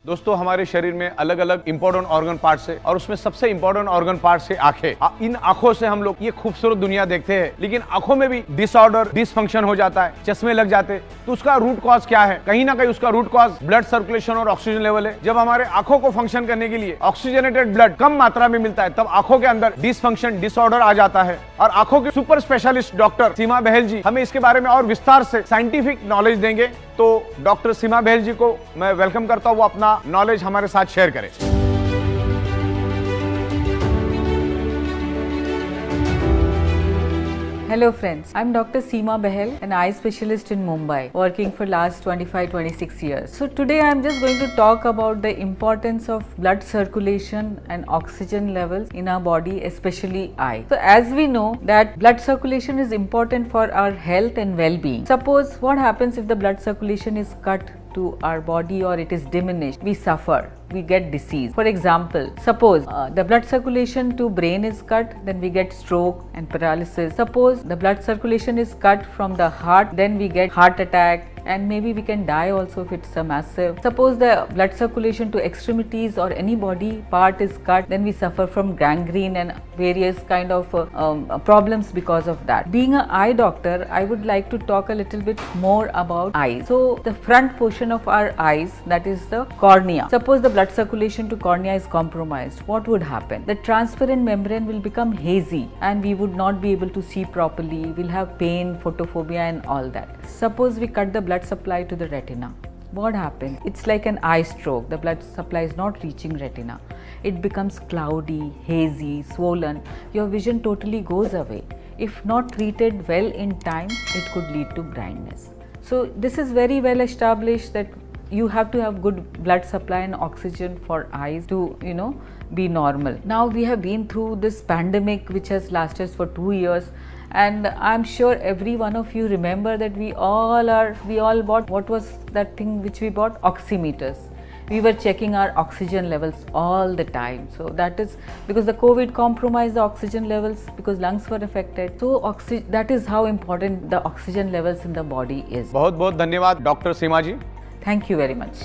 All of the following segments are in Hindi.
दोस्तों हमारे शरीर में अलग अलग इंपॉर्टेंट ऑर्गन पार्ट्स है और उसमें सबसे इंपॉर्टेंट ऑर्गन पार्ट्स है आंखें। इन आंखों से हम लोग ये खूबसूरत दुनिया देखते हैं, लेकिन आंखों में भी डिसऑर्डर डिसफंक्शन हो जाता है, चश्मे लग जाते हैं। तो उसका रूट कॉज क्या है? कहीं ना कहीं उसका रूट कॉज ब्लड सर्कुलेशन और ऑक्सीजन लेवल है। जब हमारे आंखों को फंक्शन करने के लिए ऑक्सीजनेटेड ब्लड कम मात्रा में मिलता है, तब आंखों के अंदर डिसफंक्शन डिसऑर्डर आ जाता है। और आंखों के सुपर स्पेशलिस्ट डॉक्टर सीमा बहल जी हमें इसके बारे में और विस्तार से साइंटिफिक नॉलेज देंगे। तो डॉक्टर सीमा बहल जी को मैं वेलकम करता हूं, वो अपना नॉलेज हमारे साथ शेयर करें। Hello friends, I'm Dr. Seema Bahel, an eye specialist in Mumbai, working for last 25-26 years. So today I'm just going to talk about the importance of blood circulation and oxygen levels in our body, especially eye. So as we know that blood circulation is important for our health and well-being. Suppose what happens if the blood circulation is cut to our body or it is diminished, we suffer, we get disease. For example, suppose the blood circulation to brain is cut, then we get stroke and paralysis. Suppose the blood circulation is cut from the heart, then we get heart attack, and maybe we can die also if it's a massive. Suppose the blood circulation to extremities or any body part is cut, then we suffer from gangrene and various kind of problems because of that. Being an eye doctor, I would like to talk a little bit more about eyes. So the front portion of our eyes, that is the cornea. Suppose the blood circulation to cornea is compromised, what would happen? The transparent membrane will become hazy and we would not be able to see properly. We'll have pain, photophobia and all that. Suppose we cut the blood supply to the retina. What happens? It's like an eye stroke. The blood supply is not reaching retina. It becomes cloudy, hazy, swollen. Your vision totally goes away. If not treated well in time, it could lead to blindness. So this is very well established that you have to have good blood supply and oxygen for eyes to, be normal. Now we have been through this pandemic which has lasted for 2 years. And I'm sure every one of you remember that we all bought, what was that thing which we bought? Oximeters. We were checking our oxygen levels all the time. So that is because the COVID compromised the oxygen levels because lungs were affected. So that is how important the oxygen levels in the body is. बहुत बहुत धन्यवाद doctor Seema ji. Thank you very much.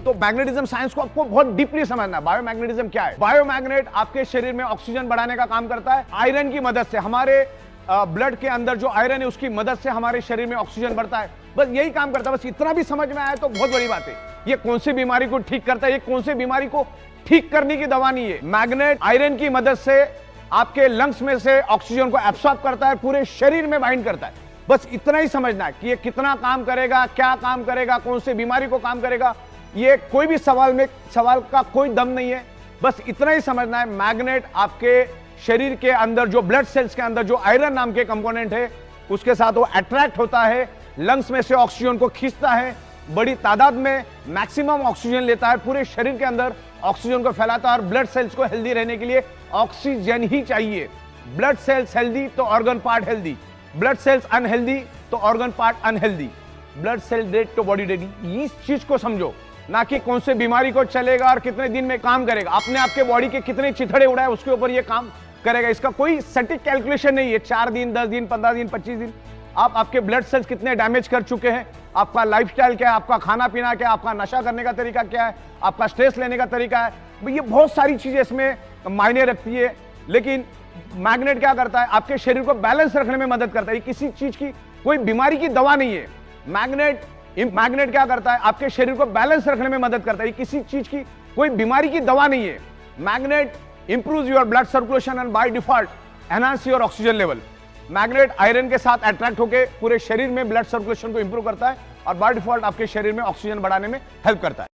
तो मैग्नेटिज्म साइंस को आपको बहुत डीपली समझना है। बायोमैग्नेटिज्म क्या है? बायोमैग्नेट आपके शरीर में ऑक्सीजन बढ़ाने का काम करता है। आयरन की मदद से हमारे ब्लड के अंदर जो आयरन है उसकी मदद से हमारे शरीर में ऑक्सीजन बढ़ता है। बस यही काम करता है। बस इतना भी समझ में आया तो बहुत बड़ी बात है। ये कौन सी बीमारी को ठीक करता है, ये कौन सी बीमारी को ठीक करने की दवा नहीं है। मैग्नेट आयरन की मदद से आपके लंग्स में से ऑक्सीजन को एब्सॉर्ब करता है, पूरे शरीर में बाइंड करता है। बस इतना ही समझना है कि ये कितना काम करेगा, क्या काम करेगा, कौन सी बीमारी को काम करेगा। ये कोई भी सवाल का कोई दम नहीं है। बस इतना ही समझना है, मैग्नेट आपके शरीर के अंदर जो ब्लड सेल्स के अंदर जो आयरन नाम के कंपोनेंट है उसके साथ वो अट्रैक्ट होता है, लंग्स में से ऑक्सीजन को खींचता है, बड़ी तादाद में मैक्सिमम ऑक्सीजन लेता है, पूरे शरीर के अंदर ऑक्सीजन को फैलाता है। और ब्लड सेल्स को हेल्दी रहने के लिए ऑक्सीजन ही चाहिए। ब्लड सेल्स हेल्दी तो organ part healthy, blood cells unhealthy तो organ part unhealthy. Blood cell dead तो बॉडी डेड। इस चीज को समझो, ना कि कौन से बीमारी को चलेगा और कितने दिन में काम करेगा। अपने आपके बॉडी के कितने चिथड़े उड़ाए उसके ऊपर ये काम करेगा। इसका कोई सटीक कैलकुलेशन नहीं है। 4 दिन, 10 दिन, 15 दिन, 25 दिन। आपके ब्लड सेल्स कितने डैमेज कर चुके हैं, आपका लाइफस्टाइल क्या है, आपका खाना पीना क्या है, आपका नशा करने का तरीका क्या है, आपका स्ट्रेस लेने का तरीका है। ये बहुत सारी चीजें इसमें मायने रखती है। लेकिन मैग्नेट क्या करता है? आपके शरीर को बैलेंस रखने में मदद करता है। किसी चीज की कोई बीमारी की दवा नहीं है। मैग्नेट क्या करता है? आपके शरीर को बैलेंस रखने में मदद करता है। किसी चीज की कोई बीमारी की दवा नहीं है। Magnet improves your blood circulation and by default enhance your oxygen level. Magnet iron के साथ अट्रैक्ट होकर पूरे शरीर में ब्लड सर्कुलेशन को इंप्रूव करता है और बाय डिफॉल्ट आपके शरीर में ऑक्सीजन बढ़ाने में हेल्प करता है।